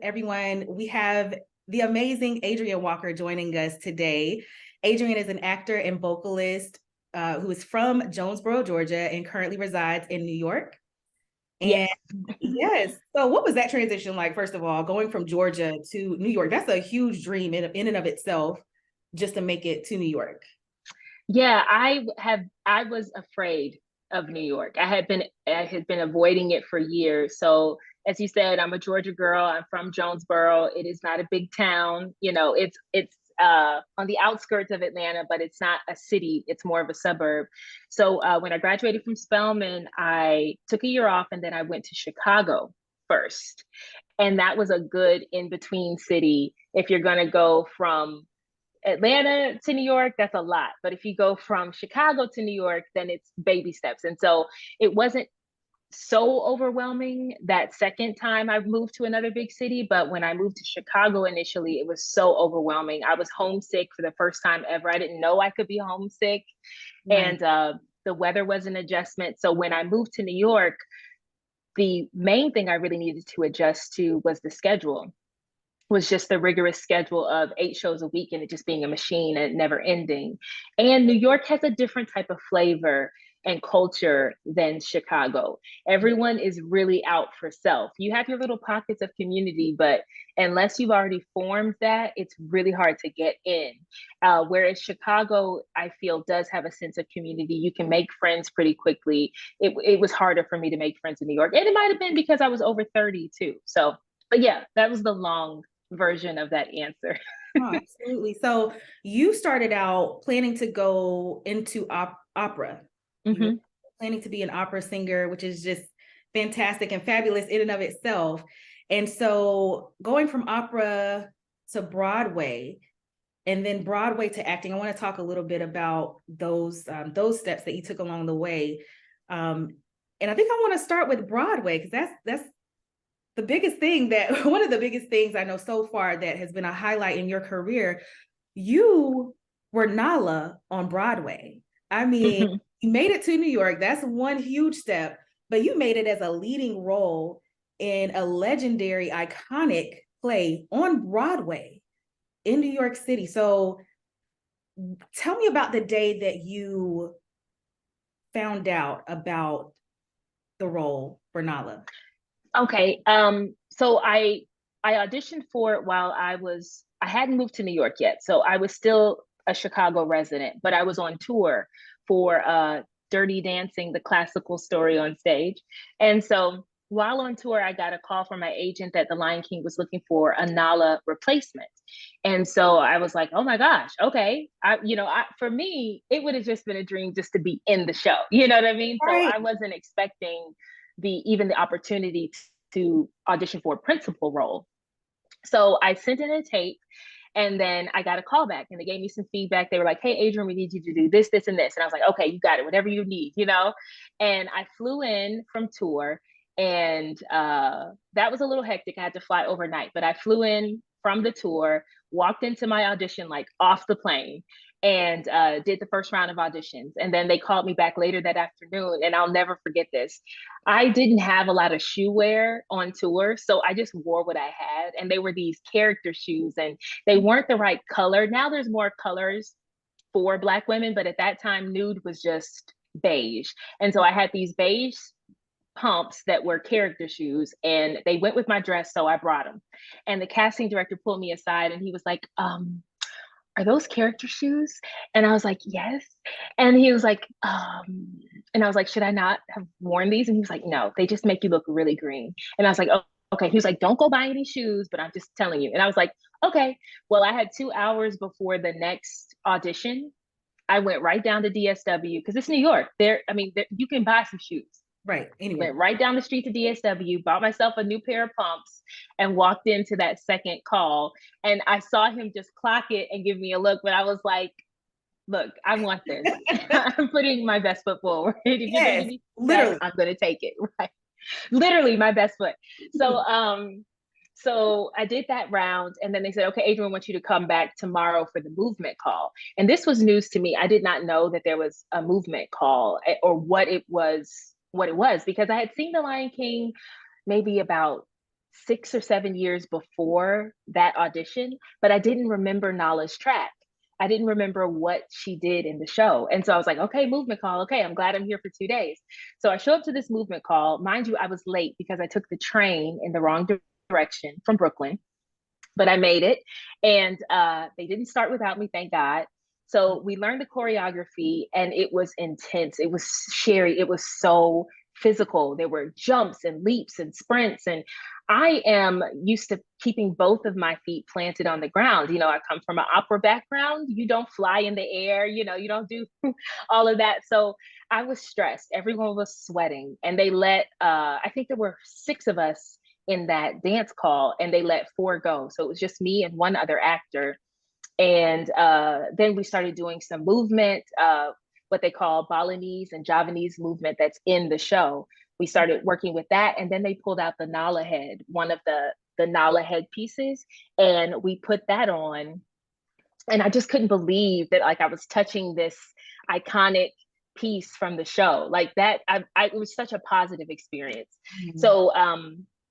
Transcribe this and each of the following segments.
everyone. We have the amazing Adrienne Walker joining us today. Adrienne is an actor and vocalist who is from Jonesboro, Georgia, and currently resides in New York. And yes, so what was that transition like, first of all, going from Georgia to New York? That's a huge dream in and of itself, just to make it to New York. Yeah, I was afraid of New York. I had been avoiding it for years. So as you said, I'm a Georgia girl. I'm from Jonesboro. It is not a big town. It's on the outskirts of Atlanta, but it's not a city. It's more of a suburb. So when I graduated from Spelman, I took a year off and then I went to Chicago first. And that was a good in-between city. If you're going to go from Atlanta to New York, that's a lot. But if you go from Chicago to New York, then it's baby steps. And so it wasn't so overwhelming that second time I moved to another big city. But when I moved to Chicago initially, it was so overwhelming. I was homesick for the first time ever. I didn't know I could be homesick. Right. And the weather was an adjustment. So when I moved to New York, the main thing I really needed to adjust to was the schedule, was just the rigorous schedule of 8 shows a week and it just being a machine and never ending. And New York has a different type of flavor and culture than Chicago. Everyone is really out for self. You have your little pockets of community, but unless you've already formed that, it's really hard to get in. Whereas Chicago, I feel, does have a sense of community. You can make friends pretty quickly. It was harder for me to make friends in New York. And it might have been because I was over 30 too. So, but yeah, that was the long version of that answer. Oh, absolutely. So you started out planning to go into opera. You were planning to be an opera singer, which is just fantastic and fabulous in and of itself. And so going from opera to Broadway and then Broadway to acting, I want to talk a little bit about those steps that you took along the way. And I think I want to start with Broadway because that's the biggest thing one of the biggest things I know so far that has been a highlight in your career. You were Nala on Broadway. I mean, you made it to New York. That's one huge step, but you made it as a leading role in a legendary, iconic play on Broadway in New York City. So tell me about the day that you found out about the role for Nala. Okay. So I auditioned for it while I hadn't moved to New York yet. So I was still a Chicago resident, but I was on tour for Dirty Dancing, the classical story on stage. And so while on tour, I got a call from my agent that The Lion King was looking for a Nala replacement. And so I was like, oh my gosh, okay. For me, it would have just been a dream just to be in the show. You know what I mean? Right. So I wasn't expecting even the opportunity to audition for a principal role. So I sent in a tape and then I got a call back and they gave me some feedback. They were like, hey, Adrienne, we need you to do this, this, and this. And I was like, okay, you got it, whatever you need, And I flew in from tour and that was a little hectic. I had to fly overnight, but I flew in from the tour, walked into my audition like off the plane and did the first round of auditions. And then they called me back later that afternoon, and I'll never forget this. I didn't have a lot of shoe wear on tour, so I just wore what I had. And they were these character shoes, and they weren't the right color. Now there's more colors for Black women, but at that time, nude was just beige. And so I had these beige pumps that were character shoes, and they went with my dress, so I brought them. And the casting director pulled me aside and he was like, are those character shoes? And I was like, yes. And he was like, and I was like, should I not have worn these? And he was like, no, they just make you look really green. And I was like, oh, okay. He was like, don't go buy any shoes, but I'm just telling you. And I was like, okay. Well, I had 2 hours before the next audition. I went right down to DSW because it's New York. You can buy some shoes. Right. Anyway. Went right down the street to DSW, bought myself a new pair of pumps, and walked into that second call. And I saw him just clock it and give me a look, but I was like, look, I want this. I'm putting my best foot forward. Yes, literally. I'm going to take it. Right. Literally my best foot. So I did that round, and then they said, okay, Adrienne, I want you to come back tomorrow for the movement call. And this was news to me. I did not know that there was a movement call or what it was, because I had seen The Lion King maybe about 6 or 7 years before that audition, but I didn't remember Nala's track. I didn't remember what she did in the show. And so I was like, okay, movement call. Okay, I'm glad I'm here for 2 days. So I show up to this movement call. Mind you, I was late because I took the train in the wrong direction from Brooklyn, but I made it. And they didn't start without me, thank God. So we learned the choreography and it was intense. It was Sherry. It was so physical. There were jumps and leaps and sprints. And I am used to keeping both of my feet planted on the ground. You know, I come from an opera background. You don't fly in the air, you know, you don't do all of that. So I was stressed. Everyone was sweating. And they let, I think there were 6 of us in that dance call and they let 4 go. So it was just me and one other actor. And then we started doing some movement, what they call Balinese and Javanese movement that's in the show. We started working with that. And then they pulled out the Nala head, one of the Nala head pieces. And we put that on. And I just couldn't believe that like I was touching this iconic piece from the show. Like that, it was such a positive experience. Mm-hmm. So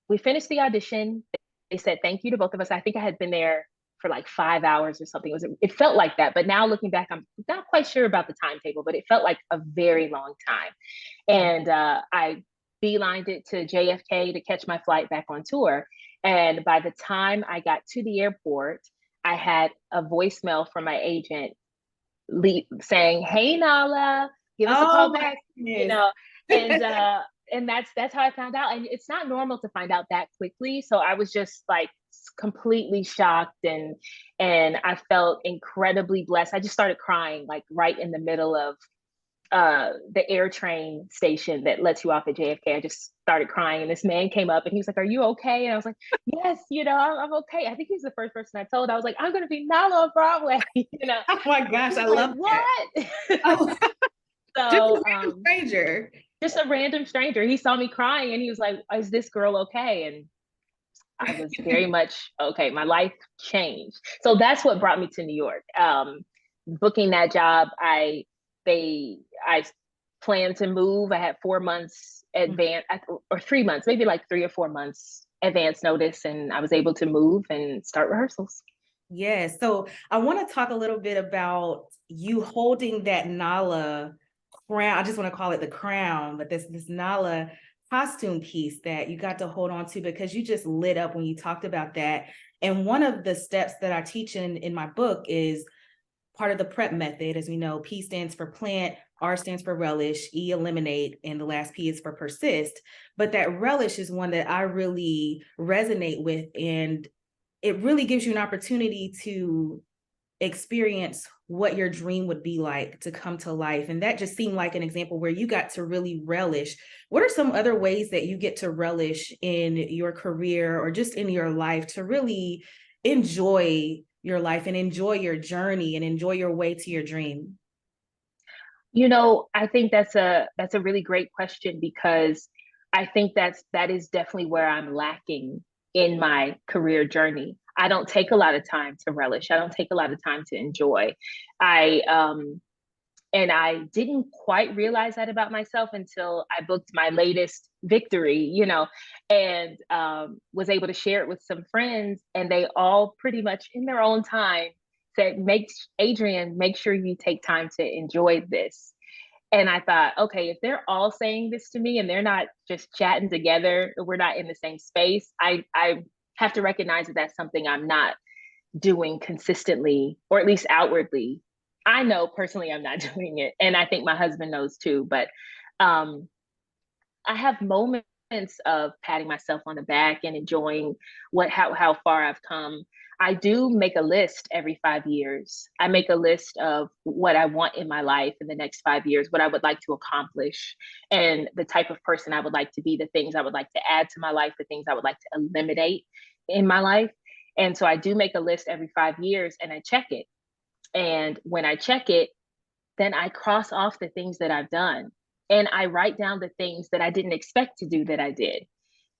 we finished the audition. They said thank you to both of us. I think I had been there for like 5 hours or something. It felt like that. But now looking back, I'm not quite sure about the timetable, but it felt like a very long time. And I beelined it to JFK to catch my flight back on tour. And by the time I got to the airport, I had a voicemail from my agent saying, "Hey Nala, give us a call back," you know, and that's how I found out. And it's not normal to find out that quickly. So I was just like completely shocked and I felt incredibly blessed. I just started crying like right in the middle of the air train station that lets you off at JFK. I just started crying and this man came up and he was like, "Are you okay?" And I was like, "Yes, you know, I'm okay." I think he's the first person I told. I was like, "I'm going to be Nala on Broadway," you know. Oh my gosh, I love what? Oh. So, just a random stranger. Just a random stranger. He saw me crying and he was like, "Is this girl okay?" And I was very much okay. My life changed. So that's what brought me to New York. Booking that job, I planned to move. I had 4 months advance or 3 months, maybe like 3 or 4 months advance notice, and I was able to move and start rehearsals. Yes. So I want to talk a little bit about you holding that Nala crown. I just want to call it the crown, but this Nala costume piece that you got to hold on to because you just lit up when you talked about that. And one of the steps that I teach in my book is part of the PrEP method. As we know, P stands for plant, R stands for relish, E eliminate, and the last P is for persist. But that relish is one that I really resonate with, and it really gives you an opportunity to experience what your dream would be like to come to life. And that just seemed like an example where you got to really relish. What are some other ways that you get to relish in your career or just in your life to really enjoy your life and enjoy your journey and enjoy your way to your dream? You know, I think that's a really great question because I think that is definitely where I'm lacking in my career journey. I don't take a lot of time to relish. I don't take a lot of time to enjoy. And I didn't quite realize that about myself until I booked my latest victory, you know, and was able to share it with some friends, and they all pretty much in their own time said, Adrienne, make sure you take time to enjoy this. And I thought, okay, if they're all saying this to me and they're not just chatting together, we're not in the same space, I have to recognize that that's something I'm not doing consistently, or at least outwardly. I know personally I'm not doing it. And I think my husband knows too. But I have moments of patting myself on the back and enjoying how far I've come. I do make a list every 5 years. I make a list of what I want in my life in the next 5 years, what I would like to accomplish, and the type of person I would like to be, the things I would like to add to my life, the things I would like to eliminate in my life. And so I do make a list every 5 years and I check it. And when I check it, then I cross off the things that I've done. And I write down the things that I didn't expect to do that I did,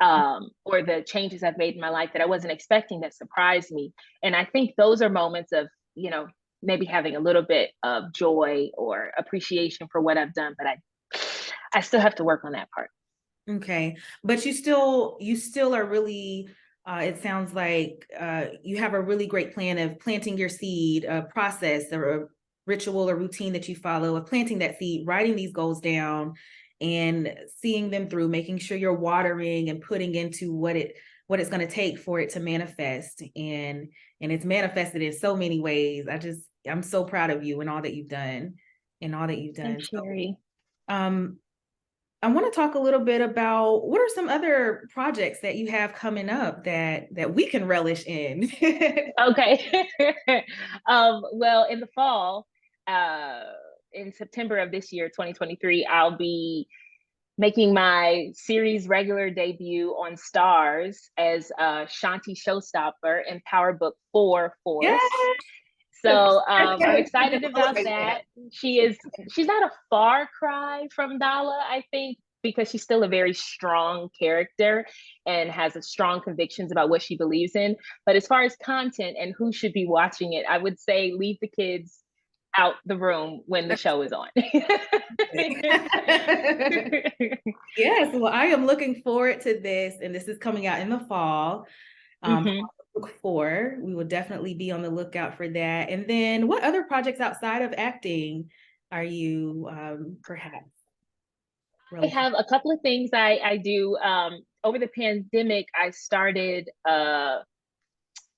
or the changes I've made in my life that I wasn't expecting that surprised me. And I think those are moments of, you know, maybe having a little bit of joy or appreciation for what I've done, but I still have to work on that part. Okay. But you still are really, it sounds like you have a really great plan of planting your seed, a process or a ritual or routine that you follow of planting that seed, writing these goals down and seeing them through, making sure you're watering and putting into what it's going to take for it to manifest. And it's manifested in so many ways. I'm so proud of you and all that you've done and all that you've done. Thanks, Sherry. Um, I want to talk a little bit about what are some other projects that you have coming up that we can relish in. Okay. Well, in the fall, uh, in September of this year, 2023, I'll be making my series regular debut on Stars as Shanti Showstopper in Power Book 4 Yes. Force. So I'm excited about that. She's not a far cry from Nala, I think, because she's still a very strong character and has a strong convictions about what she believes in. But as far as content and who should be watching it, I would say leave the kids out the room when the show is on. Yes, well, I am looking forward to this, and this is coming out in the fall. Mm-hmm. Book 4, we will definitely be on the lookout for that. And then, what other projects outside of acting are you perhaps I really? have a couple of things I do. Over the pandemic, I started a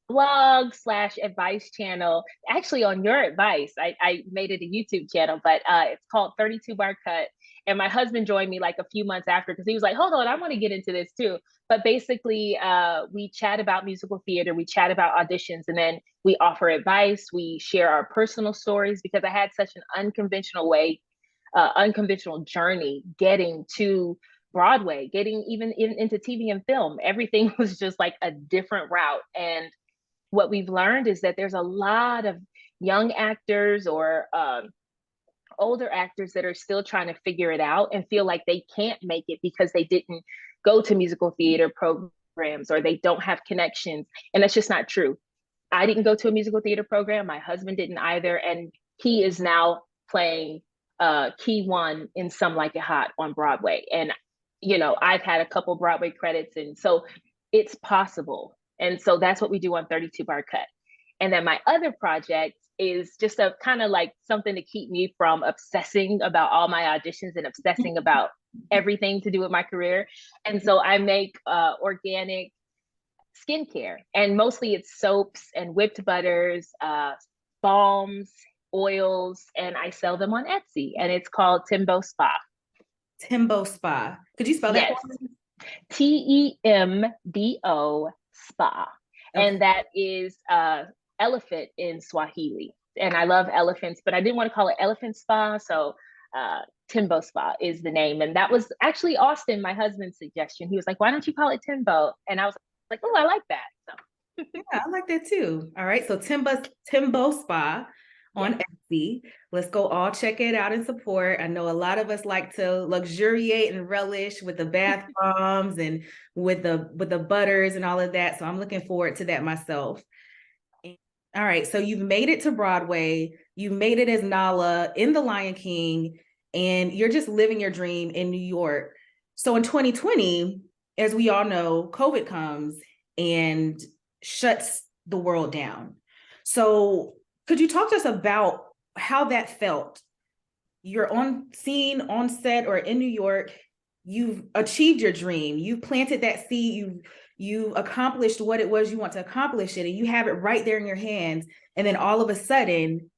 blog slash advice channel. Actually, on your advice, I made it a YouTube channel, but it's called 32 Bar Cut. And my husband joined me like a few months after because he was like, hold on, I want to get into this too. But basically, we chat about musical theater, we chat about auditions, and then we offer advice. We share our personal stories because I had such an unconventional journey getting to Broadway, getting even into TV and film. Everything was just like a different route. And what we've learned is that there's a lot of young actors or older actors that are still trying to figure it out and feel like they can't make it because they didn't go to musical theater programs or they don't have connections. And that's just not true. I didn't go to a musical theater program. My husband didn't either. And he is now playing Key One in Some Like It Hot on Broadway. And, I've had a couple Broadway credits. And so it's possible. And so that's what we do on 32 Bar Cut. And then my other project is just a kind of like something to keep me from obsessing about all my auditions and obsessing about everything to do with my career. And so I make organic skincare, and mostly it's soaps and whipped butters, balms, oils, and I sell them on Etsy, and it's called Timbo Spa. Timbo Spa. Could you spell that Yes, for me? Tembo Spa, Okay. and that is elephant in Swahili. And I love elephants, but I didn't want to call it Elephant Spa, so Timbo Spa is the name. And that was actually Austin, my husband's suggestion. He was like, "Why don't you call it Timbo?" And I was like, "Oh, I like that." So Yeah, I like that too. All right. So Timbo Spa yes. on Etsy. Let's go all check it out and support. I know a lot of us like to luxuriate and relish with the bath bombs and with the butters and all of that. So I'm looking forward to that myself. All right. So you've made it to Broadway. You made it as Nala in The Lion King, and you're just living your dream in New York. So in 2020, as we all know, COVID comes and shuts the world down. So could you talk to us about how that felt? You're on scene, on set, or in New York. You've achieved your dream. You planted that seed. You accomplished what it was you want to accomplish it, and you have it right there in your hands. And then all of a sudden,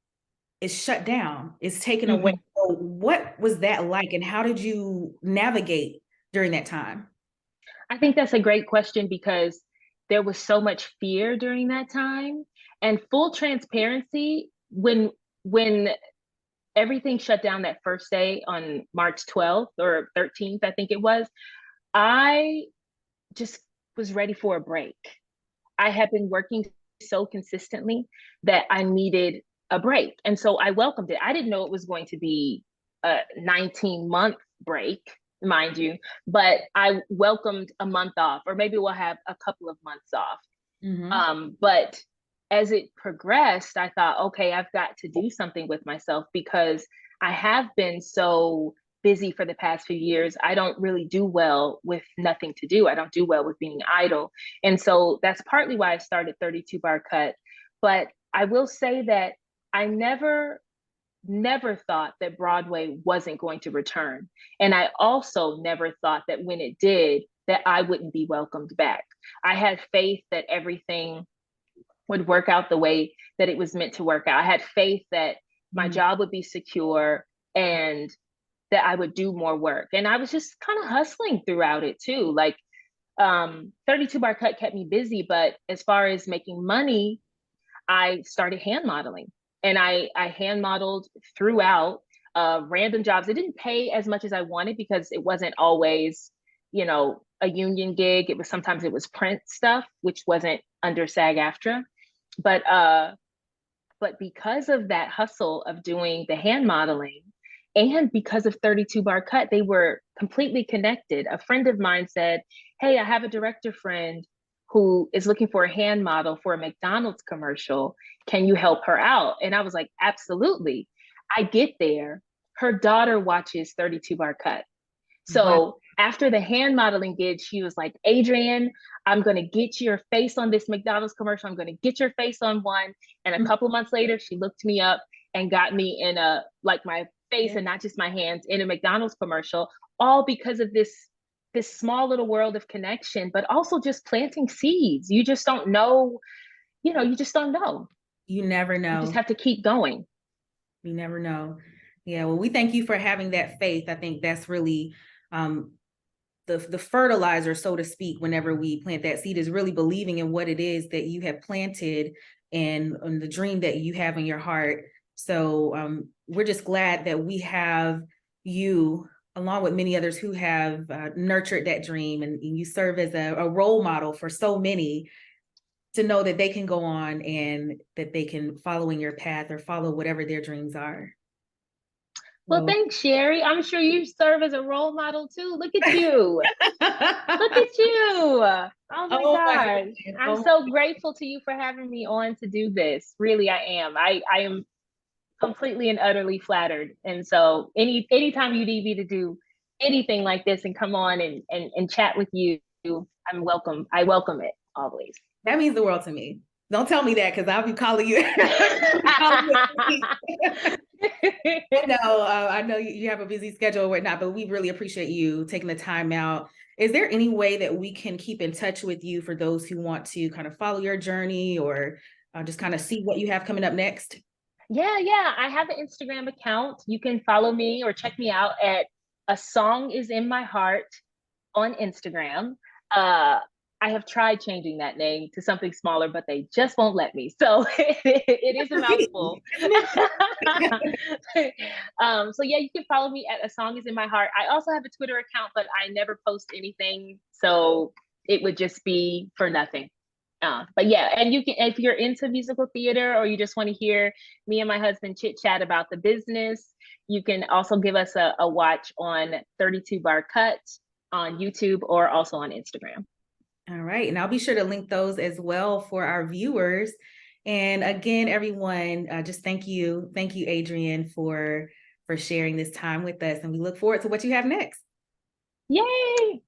it's shut down. It's taken away. Mm-hmm. So what was that like, and how did you navigate during that time? I think that's a great question because there was so much fear during that time. And full transparency, when everything shut down that first day on March 12th or 13th, I think it was, I just was ready for a break. I had been working so consistently that I needed a break. And so I welcomed it. I didn't know it was going to be a 19-month break, mind you, but I welcomed a month off, or maybe we'll have a couple of months off. Mm-hmm. But as it progressed, I thought, okay, I've got to do something with myself because I have been so busy for the past few years, I don't really do well with nothing to do. I don't do well with being idle. And so that's partly why I started 32 Bar Cut. But I will say that I never thought that Broadway wasn't going to return. And I also never thought that when it did, that I wouldn't be welcomed back. I had faith that everything would work out the way that it was meant to work out. I had faith that my job would be secure and that I would do more work. And I was just kind of hustling throughout it too. Like 32 Bar Cut kept me busy, but as far as making money, I started hand modeling. And I hand modeled throughout random jobs. It didn't pay as much as I wanted because it wasn't always, you know, a union gig. Sometimes it was print stuff, which wasn't under SAG-AFTRA. But because of that hustle of doing the hand modeling and because of 32 Bar Cut, they were completely connected. A friend of mine said, hey, I have a director friend who is looking for a hand model for a McDonald's commercial. Can you help her out? And I was like, absolutely. I get there. Her daughter watches 32 Bar Cut. So after the hand modeling gig, she was like, Adrienne, I'm going to get your face on this McDonald's commercial. I'm going to get your face on one. And a couple months later, she looked me up and got me in my face and not just my hands in a McDonald's commercial, all because of this small little world of connection, but also just planting seeds. You just don't know, you just don't know. You never know. You just have to keep going. You never know. Yeah. Well, we thank you for having that faith. I think that's really the fertilizer, so to speak, whenever we plant that seed, is really believing in what it is that you have planted and the dream that you have in your heart. So we're just glad that we have you, along with many others who have nurtured that dream, and you serve as a role model for so many to know that they can go on and that they can follow in your path or follow whatever their dreams are. Well, thanks, Sherry. I'm sure you serve as a role model too. Look at you. Look at you. Oh my gosh. I'm so grateful to you for having me on to do this. Really, I am. I am completely and utterly flattered. And so anytime you need me to do anything like this and come on and chat with you, I'm welcome. I welcome it always. That means the world to me. Don't tell me that, because I'll be calling you. I know you have a busy schedule or whatnot, but we really appreciate you taking the time out. Is there any way that we can keep in touch with you for those who want to kind of follow your journey or just kind of see what you have coming up next? Yeah. I have an Instagram account. You can follow me or check me out at A Song Is in My Heart on Instagram. I have tried changing that name to something smaller, but they just won't let me. So it is a mouthful. So yeah, you can follow me at A Song Is in My Heart. I also have a Twitter account, but I never post anything. So it would just be for nothing. But yeah, and you can, if you're into musical theater or you just want to hear me and my husband chit chat about the business, you can also give us a watch on 32 Bar Cut on YouTube or also on Instagram. All right. And I'll be sure to link those as well for our viewers. And again, everyone, just thank you. Thank you, Adrienne, for sharing this time with us. And we look forward to what you have next. Yay!